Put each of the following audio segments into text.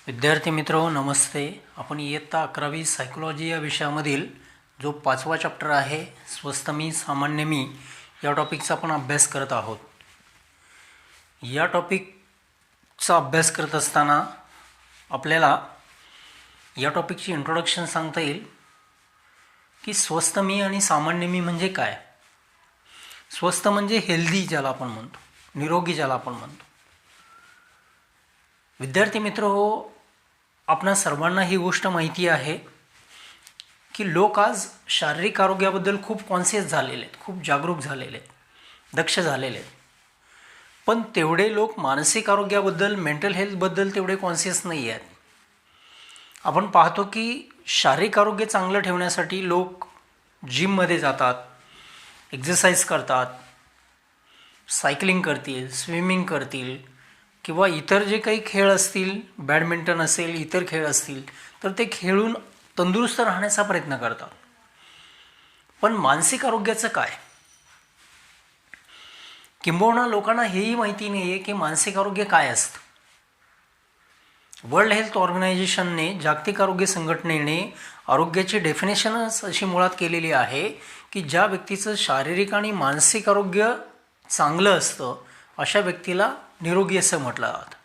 विद्यार्थी मित्रो नमस्ते. आपण इयत्ता 11वी सायकोलॉजी या विषयामधील जो 5वा चॅप्टर आहे स्वस्थ मी सामान्य मी या टॉपिकचा आपण अभ्यास करत आहोत. या टॉपिकचा अभ्यास करत असताना आपल्याला या टॉपिकची इंट्रोडक्शन सांगता येईल की स्वस्थ मी आणि सामान्य मी म्हणजे काय. स्वस्थ म्हणजे हेल्दी ज्याला आपण म्हणतो, निरोगी ज्याला आपण म्हणतो. विद्यार्थी मित्र हो, आपणा सर्वांना ही गोष्ट माहिती आहे की लोक आज शारीरिक आरोग्याबद्दल खूप कॉन्शियस झालेले आहेत, खूप जागरूक झालेले आहेत, दक्ष झालेले आहेत. पण तेवढे लोक मानसिक आरोग्याबद्दल, मेंटल हेल्थबद्दल तेवढे कॉन्शियस नाही आहेत. आपण पाहतो की शारीरिक आरोग्य चांगलं ठेवण्यासाठी लोक जिममध्ये जातात, एक्झरसाइज करतात, सायकलिंग करतील, स्विमिंग करतील किंवा इतर जे काही खेळ असतील, बॅडमिंटन असेल, इतर खेळ असतील, तर ते खेळून तंदुरुस्त राहण्याचा प्रयत्न करतात. पण मानसिक आरोग्याचं काय? किंबहुना लोकांना हेही माहिती नाही आहे की मानसिक आरोग्य काय असतं. वर्ल्ड हेल्थ ऑर्गनायझेशनने, जागतिक आरोग्य संघटनेने आरोग्याची डेफिनेशनच अशी मुळात केलेली आहे की ज्या व्यक्तीचं शारीरिक आणि मानसिक आरोग्य चांगलं असतं अशा व्यक्तीला निरोगी असं म्हटलं जातं.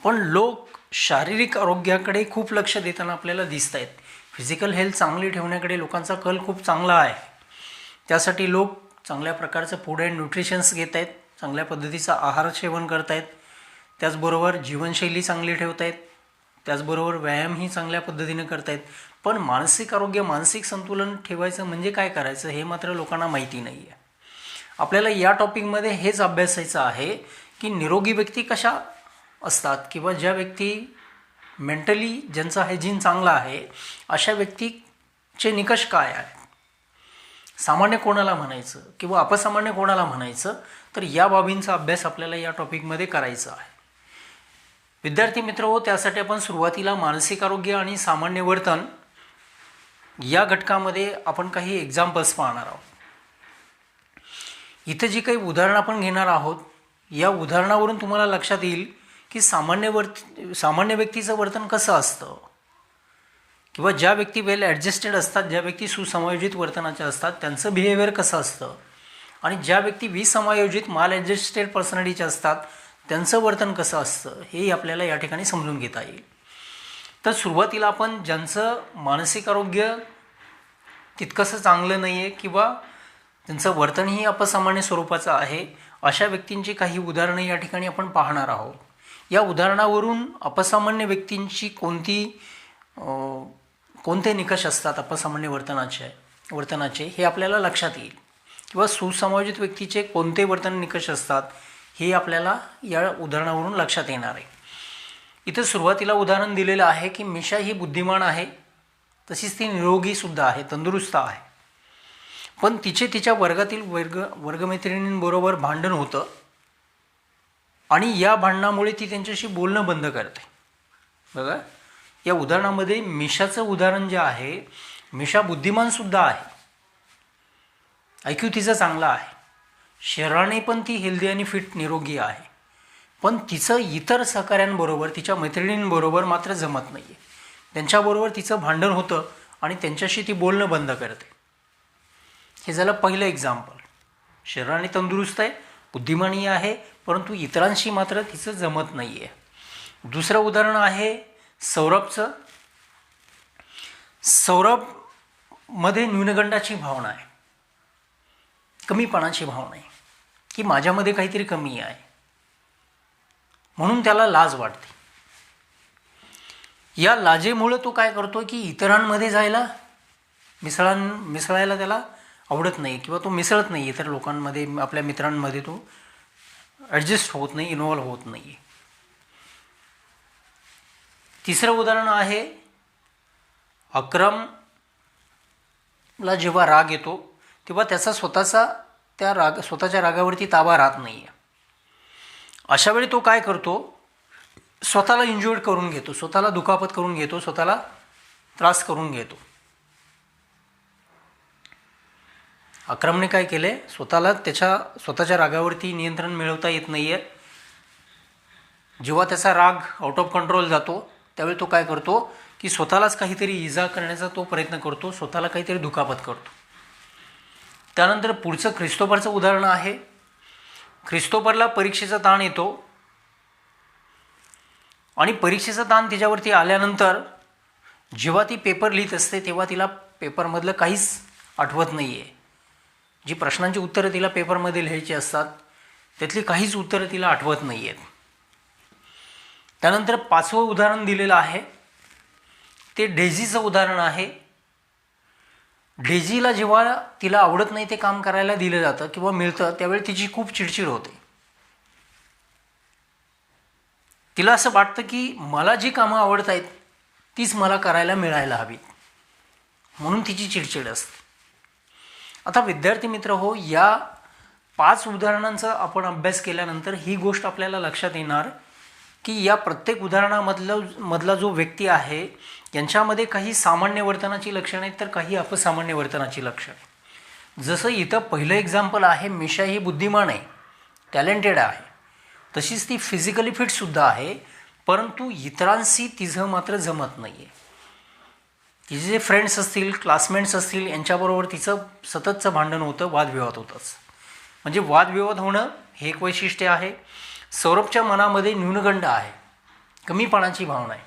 पण लोक शारीरिक आरोग्याकडे खूप लक्ष देताना आपल्याला दिसत आहेत. फिजिकल हेल्थ चांगली ठेवण्याकडे लोकांचा कल खूप चांगला आहे. त्यासाठी लोक चांगल्या प्रकारचं फूड अँड न्यूट्रिशन्स घेत आहेत, चांगल्या पद्धतीचा आहार सेवन करत आहेत, त्याचबरोबर जीवनशैली चांगली ठेवत आहेत, त्याचबरोबर व्यायामही चांगल्या पद्धतीने करत आहेत. पण मानसिक आरोग्य, मानसिक संतुलन ठेवायचं म्हणजे काय करायचं हे मात्र लोकांना माहिती नाही आहे. आपल्याला या टॉपिकमध्ये हेच अभ्यासायचं आहे की निरोगी व्यक्ती कशा असतात किंवा ज्या व्यक्ती मेंटली ज्यांचा हायजीन चांगला आहे अशा व्यक्तीचे निकष काय आहेत, सामान्य कोणाला म्हणायचं किंवा अपसामान्य कोणाला म्हणायचं, तर या बाबींचा अभ्यास आपल्याला या टॉपिकमध्ये करायचा आहे. विद्यार्थी मित्र हो, त्यासाठी आपण सुरुवातीला मानसिक आरोग्य आणि सामान्य वर्तन या घटकामध्ये आपण काही एक्झाम्पल्स पाहणार आहोत. इथे जी काही उदाहरणं आपण घेणार आहोत या उदाहरणावरून तुम्हाला लक्षात येईल की सामान्य व्यक्तीचं वर्तन कसं असतं किंवा ज्या व्यक्ती वेल ॲडजस्टेड असतात, ज्या व्यक्ती सुसमायोजित वर्तनाच्या असतात त्यांचं बिहेवियर कसं असतं आणि ज्या व्यक्ती विसमायोजित माल ॲडजस्टेड पर्सनॅलिटीचे असतात त्यांचं वर्तन कसं असतं हेही आपल्याला या ठिकाणी समजून घेता येईल. तर सुरुवातीला आपण ज्यांचं मानसिक आरोग्य तितकंसं चांगलं नाही आहे किंवा त्यांचं वर्तनही अपसामान्य स्वरूपाचं आहे अशा व्यक्तींची काही उदाहरणं या ठिकाणी आपण पाहणार आहोत. या उदाहरणावरून अपसामान्य व्यक्तींची कोणते निकष असतात अपसामान्य वर्तनाचे हे आपल्याला लक्षात येईल किंवा सुसमायोजित व्यक्तीचे कोणते वर्तन निकष असतात हे आपल्याला या उदाहरणावरून लक्षात येणार आहे. इथं सुरुवातीला उदाहरण दिलेलं आहे की मिशा ही बुद्धिमान आहे, तशीच ती निरोगीसुद्धा आहे, तंदुरुस्त आहे. पण तिच्या वर्गातील वर्गमैत्रिणींबरोबर भांडण होतं आणि या भांडणामुळे ती त्यांच्याशी बोलणं बंद करते. बघा, या उदाहरणामध्ये मिशाचं उदाहरण जे आहे, मिशा बुद्धिमानसुद्धा आहे, IQ तिचा चांगला आहे, शरीराने पण ती हेल्दी आणि फिट निरोगी आहे. पण तिचं इतर सहकाऱ्यांबरोबर, तिच्या मैत्रिणींबरोबर मात्र जमत नाही आहे. त्यांच्याबरोबर तिचं भांडण होतं आणि त्यांच्याशी ती बोलणं बंद करते. हे झालं पहिलं एक्झाम्पल. शरीराने तंदुरुस्त आहे, बुद्धिमानी आहे, परंतु इतरांशी मात्र तिचं जमत नाही आहे. दुसरं उदाहरण आहे सौरभचं. सौरभमध्ये न्यूनगंडाची भावना आहे, कमीपणाची भावना आहे की माझ्यामध्ये काहीतरी कमी आहे म्हणून त्याला लाज वाटते. या लाजेमुळे तो काय करतो की इतरांमध्ये जायला मिसळायला त्याला आवडत नाही किंवा तो मिसळत नाही इतर लोकांमध्ये, आपल्या मित्रांमध्ये तो ॲडजस्ट होत नाही, इन्व्हॉल्व होत नाही. तिसरं उदाहरण आहे अक्रमला जेव्हा राग येतो तेव्हा त्याचा स्वतःच्या रागावरती ताबा राहत नाही आहे. अशा वेळी तो काय करतो, स्वतःला इंज्युअर्ड करून घेतो, स्वतःला दुखापत करून घेतो, स्वतःला त्रास करून घेतो. अक्रमने काय केले, स्वतःला स्वतःच्या रागावरती नियंत्रण मिळवता येत नाही आहे. जेव्हा त्याचा राग आउट ऑफ कंट्रोल जातो त्यावेळी तो काय करतो की स्वतःलाच काहीतरी इजा करण्याचा तो प्रयत्न करतो, स्वतःला काहीतरी दुखापत करतो. त्यानंतर पुढचं ख्रिस्तोफरचं उदाहरण आहे. ख्रिस्तोफरला परीक्षेचा ताण येतो आणि परीक्षेचा ताण तिच्यावरती आल्यानंतर जेव्हा ती पेपर लिहित असते तेव्हा तिला पेपरमधलं काहीच आठवत नाही आहे. जी प्रश्नांची उत्तरं तिला पेपरमध्ये लिहायची असतात त्यातली काहीच उत्तरं तिला आठवत नाही आहेत. त्यानंतर 5वं उदाहरण दिलेलं आहे ते डेझीचं उदाहरण आहे. डेझीला जेव्हा तिला आवडत नाही ते काम करायला दिलं जातं किंवा मिळतं त्यावेळी तिची खूप चिडचिड होते. तिला असं वाटतं की मला जी कामं आवडत आहेत तीच मला करायला मिळायला हवीत, म्हणून तिची चिडचिड असते. आता विद्यार्थी मित्र हो, या 5 उदाहरणांचा आपण अभ्यास केल्यानंतर ही गोष्ट आपल्याला लक्षात येणार की या प्रत्येक उदाहरणामधला जो व्यक्ती आहे यांच्यामध्ये काही सामान्य वर्तनाची लक्षणं आहेत तर काही अपसामान्य वर्तनाची लक्षणे. जसं इथं पहिलं एक्झाम्पल आहे, मिशा ही बुद्धिमान आहे, टॅलेंटेड आहे, तशीच ती फिजिकली फिटसुद्धा आहे, परंतु इतरांशी तिचं मात्र जमत नाही आहे. तिचे जे फ्रेंड्स असतील, क्लासमेट्स असतील यांच्याबरोबर तिचं सततचं भांडण होतं, वादविवाद होतंच. म्हणजे वादविवाद होणं हे एक वैशिष्ट्य आहे. सौरभच्या मनामध्ये न्यूनगंड आहे, कमीपणाची भावना आहे,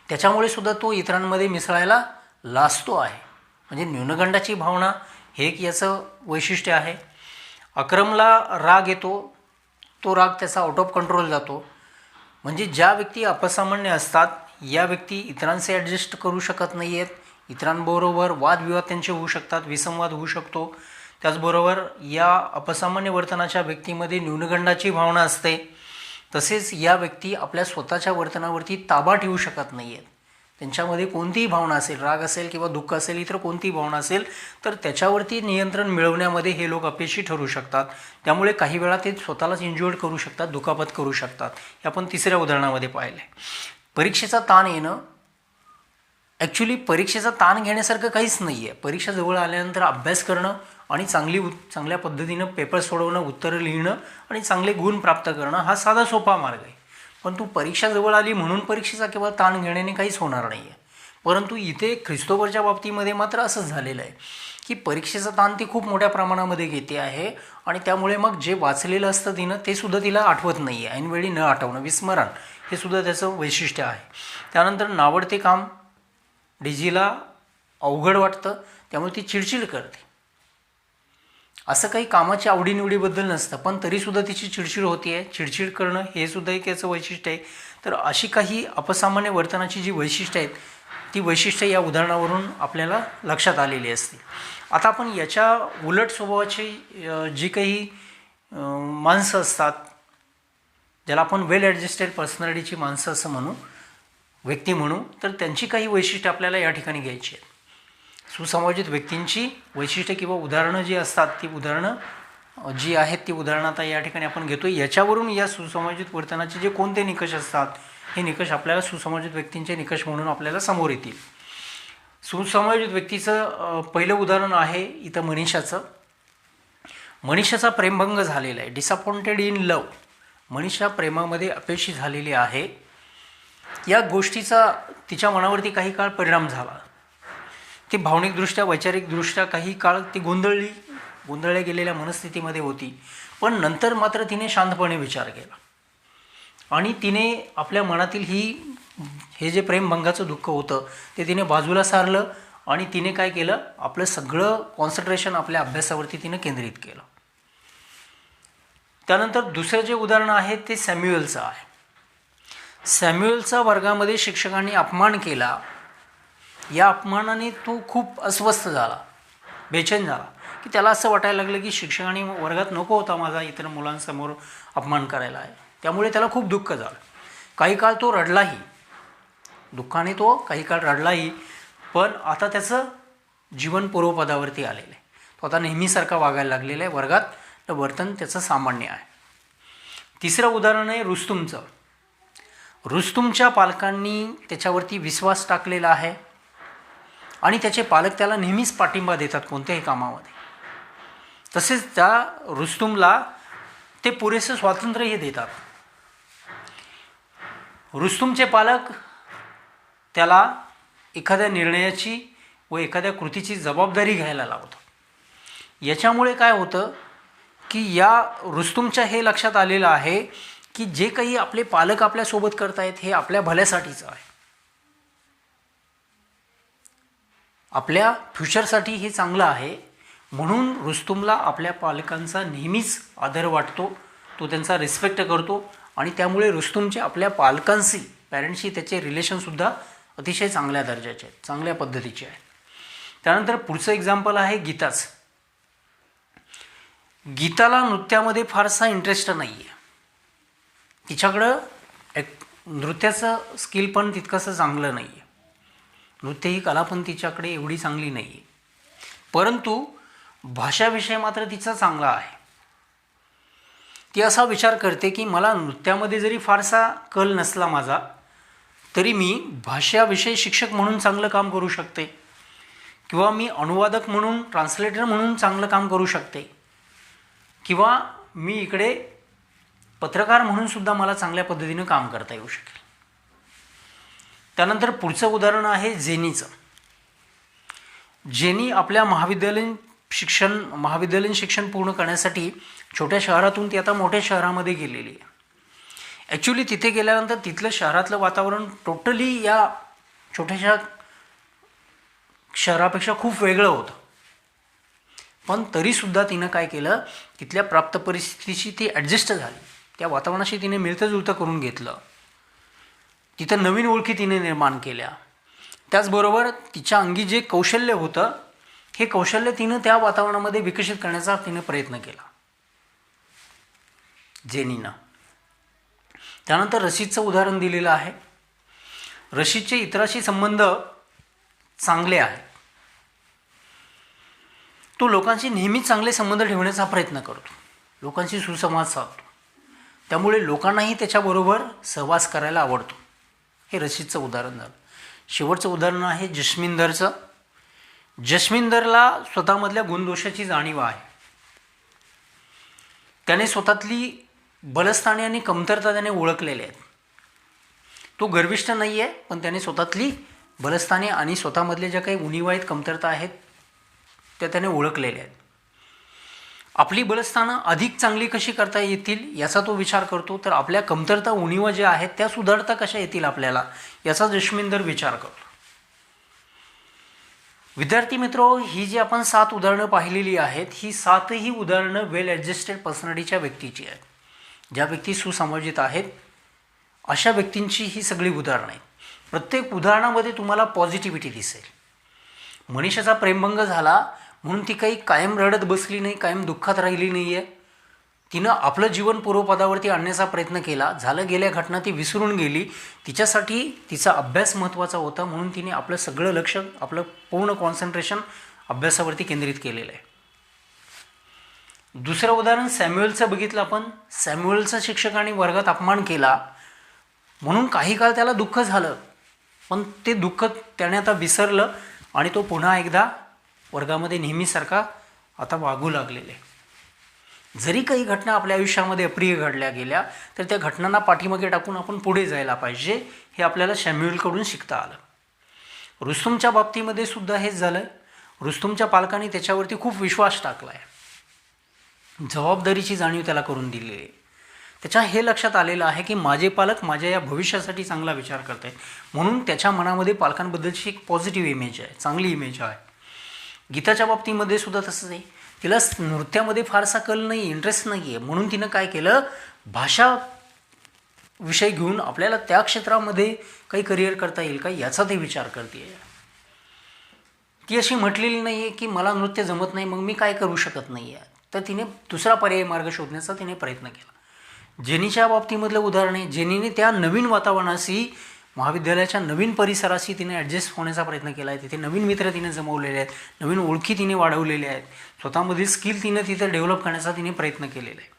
त्याच्यामुळे सुद्धा तो इतरांमध्ये मिसळायला लाजतो आहे. म्हणजे न्यूनगंडाची भावना हे एक याचं वैशिष्ट्य आहे. अक्रमला राग येतो, तो राग त्याचा आउट ऑफ कंट्रोल जातो. म्हणजे ज्या व्यक्ती अपसामान्य असतात या व्यक्ती इतरांचे ॲडजस्ट करू शकत नाही आहेत, इतरांबरोबर वादविवाद त्यांचे होऊ शकतात, विसंवाद होऊ शकतो. त्याचबरोबर या अपसामान्य वर्तनाच्या व्यक्तीमध्ये न्यूनगंडाची भावना असते. तसेच या व्यक्ती आपल्या स्वतःच्या वर्तनावरती ताबा ठेवू शकत नाही आहेत. त्यांच्यामध्ये कोणतीही भावना असेल, राग असेल किंवा दुःख असेल, इतर कोणतीही भावना असेल तर त्याच्यावरती नियंत्रण मिळवण्यामध्ये हे लोक अपयशी ठरू शकतात. त्यामुळे काही वेळा ते स्वतःलाच इंज्युअर्ड करू शकतात, दुखापत करू शकतात. हे आपण तिसऱ्या उदाहरणामध्ये पाहिलं आहे. परीक्षेचा ताण येणं, ॲक्च्युली परीक्षेचा ताण घेण्यासारखं काहीच नाही आहे. परीक्षा जवळ आल्यानंतर अभ्यास करणं आणि चांगल्या पद्धतीनं पेपर सोडवणं, उत्तरं लिहिणं आणि चांगले गुण प्राप्त करणं हा साधा सोपा मार्ग आहे. पण तू परीक्षा जवळ आली म्हणून परीक्षेचा किंवा ताण घेण्याने काहीच होणार नाही आहे. परंतु इथे ख्रिस्तोफरच्या बाबतीमध्ये मात्र असंच झालेलं आहे की परीक्षेचा ताण ती खूप मोठ्या प्रमाणामध्ये घेते आहे आणि त्यामुळे मग जे वाचलेलं असतं तिनं ते सुद्धा तिला आठवत नाही आहे. ऐनवेळी न आठवणं, विस्मरण हे सुद्धा त्याचं वैशिष्ट्य आहे. त्यानंतर नावडते काम डेझीला अवघड वाटतं, त्यामुळे ती चिडचिड करते. असं काही कामाच्या आवडीनिवडीबद्दल नसतं पण तरीसुद्धा तिची चिडचिड होती आहे. चिडचिड करणं हे सुद्धा एक याचं वैशिष्ट्य आहे. तर अशी काही अपसामान्य वर्तनाची जी वैशिष्ट्य आहेत ती वैशिष्ट्य या उदाहरणावरून आपल्याला लक्षात आलेली असते. आता आपण याच्या उलट स्वभावाची जी काही माणसं असतात, ज्याला आपण वेल ॲडजस्टेड पर्सनॅलिटीची माणसं असं म्हणू, व्यक्ती म्हणू, तर त्यांची काही वैशिष्ट्ये आपल्याला या ठिकाणी घ्यायची आहेत. सुसमायोजित व्यक्तींची वैशिष्ट्ये किंवा उदाहरणं जी असतात ती उदाहरणं जी आहेत ती उदाहरणं आता या ठिकाणी आपण घेतो. याच्यावरून या सुसमायोजित वर्तनाचे जे कोणते निकष असतात हे निकष आपल्याला सुसमायोजित व्यक्तींचे निकष म्हणून आपल्याला समोर येतील. सुसमायोजित व्यक्तीचं पहिलं उदाहरण आहे इथं मनीषाचं. मनीषाचा प्रेमभंग झालेला आहे, डिसअपॉइंटेड इन लव. मनीषा प्रेमामध्ये अपयशी झालेली आहे. या गोष्टीचा तिच्या मनावरती काही काळ परिणाम झाला. ती भावनिकदृष्ट्या, वैचारिकदृष्ट्या काही काळ ती गोंधळल्या गेलेल्या मनस्थितीमध्ये होती. पण नंतर मात्र तिने शांतपणे विचार केला आणि तिने आपल्या मनातील हे जे प्रेमभंगाचं दुःख होतं ते तिने बाजूला सारलं आणि तिने काय केलं, आपलं सगळं कॉन्सन्ट्रेशन आपल्या अभ्यासावरती तिने केंद्रित केलं. त्यानंतर दुसरं जे उदाहरण आहे ते सॅम्युएलचं आहे. सॅम्युएलचा वर्गामध्ये शिक्षकांनी अपमान केला. या अपमानाने तो खूप अस्वस्थ झाला, बेचैन झाला की त्याला असं वाटायला लागलं की शिक्षकांनी वर्गात नको होता माझा इतर मुलांसमोर अपमान करायला आहे. त्यामुळे त्याला खूप दुःख झालं. काही काळ तो रडलाही, दुःखाने तो काही काळ रडलाही. पण आता त्याचं जीवन पूर्वपदावरती आलेलं आहे. तो आता नेहमीसारखा वागायला लागलेला आहे. वर्गात वर्तन त्याचं सामान्य आहे. तिसरं उदाहरण आहे रुस्तुमचं. रुस्तुमच्या पालकांनी त्याच्यावरती विश्वास टाकलेला आहे आणि त्याचे पालक त्याला नेहमीच पाठिंबा देतात कोणत्याही कामामध्ये. तसेच त्या रुस्तुमला ते पुरेसं स्वातंत्र्यही देतात. रुस्तुमचे पालक त्याला एखाद्या निर्णयाची व एखाद्या कृतीची जबाबदारी घ्यायला लावतात। याच्यामुळे काय होतं की या रुस्तुमच्या हे लक्षात आलेलं आहे की जे काही आपले पालक आपल्यासोबत करतायत हे आपल्या भल्यासाठीचं आहे, आपल्या फ्युचरसाठी हे चांगलं आहे। म्हणून रुस्तुमला आपल्या पालकांचा नेहमीच आदर वाटतो, तो त्यांचा रिस्पेक्ट करतो आणि त्यामुळे रुस्तुमचे आपल्या पालकांशी पॅरेंट्सशी त्याचे रिलेशनसुद्धा अतिशय चांगल्या दर्जाचे आहेत, चांगल्या पद्धतीचे आहेत। त्यानंतर पुढचं एक्झाम्पल आहे गीताचं। गीताला नृत्यामध्ये फारसा इंटरेस्ट नाही आहे, तिच्याकडं नृत्याचं स्किल पण तितकंसं चांगलं नाही आहे, नृत्य ही कला पण तिच्याकडे एवढी चांगली नाही आहे, परंतु भाषाविषय मात्र तिचा चांगला आहे। ती असा विचार करते की मला नृत्यामध्ये जरी फारसा कल नसला माझा तरी मी भाषाविषयी शिक्षक म्हणून चांगलं काम करू शकते, किंवा मी अनुवादक म्हणून ट्रान्सलेटर म्हणून चांगलं काम करू शकते, किंवा मी इकडे पत्रकार म्हणून सुद्धा मला चांगल्या पद्धतीनं काम करता येऊ शकेल। त्यानंतर पुढचं उदाहरण आहे जेनीचं। जेनी आपल्या महाविद्यालयीन शिक्षण पूर्ण करण्यासाठी छोट्या शहरातून ती आता मोठ्या शहरामध्ये गेलेली आहे। ॲक्च्युली तिथे गेल्यानंतर तिथलं शहरातलं वातावरण टोटली या छोट्याशा शहरापेक्षा खूप वेगळं होतं, पण तरीसुद्धा तिनं काय केलं, तिथल्या प्राप्त परिस्थितीशी ती ॲडजस्ट झाली, त्या वातावरणाशी तिने मिळतं जुळतं करून घेतलं, तिथं नवीन ओळखी तिने निर्माण केल्या। त्याचबरोबर तिच्या अंगी जे कौशल्य होतं हे कौशल्य तिनं त्या वातावरणामध्ये विकसित करण्याचा तिने प्रयत्न केला जेनीनं। त्यानंतर रशीदचं उदाहरण दिलेलं आहे। रशीदचे इतरांशी संबंध चांगले आहेत, तो लोकांशी नेहमीच चांगले संबंध ठेवण्याचा प्रयत्न करतो, लोकांशी सुसंवाद साधतो, त्यामुळे लोकांनाही त्याच्याबरोबर सहवास करायला आवडतो। हे रशीदचं उदाहरण झालं। शेवटचं उदाहरण आहे जस्मिंदरचं। जस्मिंदरला स्वतःमधल्या गुणदोषाची जाणीव आहे, त्याने स्वतःतली बलस्थाने आणि कमतरता त्याने ओळखलेले आहेत। तो गर्विष्ठ नाही आहे, पण त्याने स्वतःतली बलस्थाने आणि स्वतःमधल्या ज्या काही उणीवा आहेत, कमतरता आहेत, त्या त्याने ओळखलेल्या आहेत। आपली बलस्थानं अधिक चांगली कशी करता येतील याचा तो विचार करतो, तर आपल्या कमतरता उणीवा ज्या आहेत त्या सुधारता कशा येतील आपल्याला याचा जस्मिंदर विचार करतो। विद्यार्थी मित्रो, ही जी आपण 7 उदाहरणं पाहिलेली आहेत, ही 7ही उदाहरणं वेल ॲडजस्टेड पर्सनॅलिटीच्या व्यक्तीची आहेत। ज्या व्यक्ती सुसमाजित आहेत अशा व्यक्तींची ही सगळी उदाहरणं आहेत। प्रत्येक उदाहरणामध्ये तुम्हाला पॉझिटिव्हिटी दिसेल। मनीषाचा प्रेमभंग झाला म्हणून ती काही कायम रडत बसली नाही, कायम दुःखात राहिली नाही आहे, तिनं आपलं जीवन पूर्वपदावरती आणण्याचा प्रयत्न केला, झालं गेल्या घटना ती विसरून गेली, तिच्यासाठी तिचा अभ्यास महत्त्वाचा होता, म्हणून तिने आपलं सगळं लक्ष, आपलं पूर्ण कॉन्सन्ट्रेशन अभ्यासावरती केंद्रित केलेलं आहे। दुसरं उदाहरण सॅम्युएलचं बघितलं आपण। सॅम्युएलचा शिक्षकांनी वर्गात अपमान केला म्हणून काही काळ त्याला दुःख झालं, पण ते दुःख त्याने आता विसरलं आणि तो पुन्हा एकदा वर्गामध्ये नेहमीसारखा आता वागू लागलेले। जरी काही घटना आपल्या आयुष्यामध्ये अप्रिय घडल्या गेल्या तर त्या घटनांना पाठीमागे टाकून आपण पुढे जायला पाहिजे, हे आपल्याला सॅम्युएलकडून शिकता आलं। रुस्तुमच्या बाबतीमध्ये सुद्धा हेच झालं। रुस्तुमच्या पालकांनी त्याच्यावरती खूप विश्वास टाकला आहे, जबाबदारीची जाणीव त्याला करून दिलेली आहे। त्याच्या हे लक्षात आलेलं आहे की माझे पालक माझ्या या भविष्यासाठी चांगला विचार करत आहेत, म्हणून त्याच्या मनामध्ये पालकांबद्दलची एक पॉझिटिव्ह इमेज आहे, चांगली इमेज आहे। गीताच्या बाबतीमध्ये सुद्धा तसंच आहे, तिला नृत्यामध्ये फारसा कल नाही, इंटरेस्ट नाही आहे, म्हणून तिनं काय केलं, भाषा विषय घेऊन आपल्याला त्या क्षेत्रामध्ये काही करिअर करता येईल का याचा ते विचार करते आहे। ती अशी म्हटलेली नाही आहे की मला नृत्य जमत नाही मग मी काय करू शकत नाही आहे, तर तिने दुसरा पर्यायी मार्ग शोधण्याचा तिने प्रयत्न केला। जेनीच्या बाबतीमधलं उदाहरण आहे, जेनीने त्या नवीन वातावरणाशी, महाविद्यालयाच्या नवीन परिसराशी तिने ॲडजस्ट होण्याचा प्रयत्न केला आहे। तिथे नवीन मित्र तिने जमवलेले आहेत, नवीन ओळखी तिने वाढवलेल्या आहेत, स्वतःमधील स्किल तिने तिथे डेव्हलप करण्याचा तिने प्रयत्न केलेला आहे।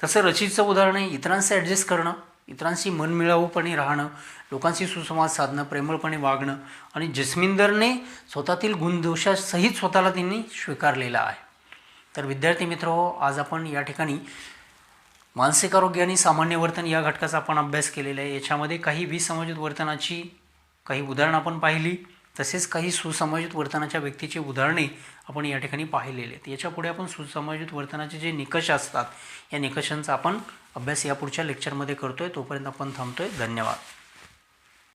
तसं रशीदचं उदाहरण आहे, इतरांशी ॲडजस्ट करणं, इतरांशी मनमिळाऊपणे राहणं, लोकांशी सुसंवाद साधणं, प्रेमळपणे वागणं, आणि जस्मिंदरने स्वतःतील गुणदोषासहित स्वतःला त्यांनी स्वीकारलेला आहे। तर विद्यार्थी मित्र, आज आपण या ठिकाणी मानसिक आरोग्य आणि सामान्य वर्तन या घटकाचा आपण अभ्यास केलेला आहे. याच्यामध्ये काही विसमंजस वर्तनाची काही उदाहरणं आपण पाहिली, तसेच काही सुसमायोजित वर्तनाच्या व्यक्तीची उदाहरणे आपण या ठिकाणी पाहिलेले आहेत. याच्यापुढे आपण सुसमायोजित वर्तनाचे जे निकष असतात या निकषांचा आपण अभ्यास या पुढच्या लेक्चरमध्ये करतोय. तोपर्यंत आपण थांबतोय. धन्यवाद.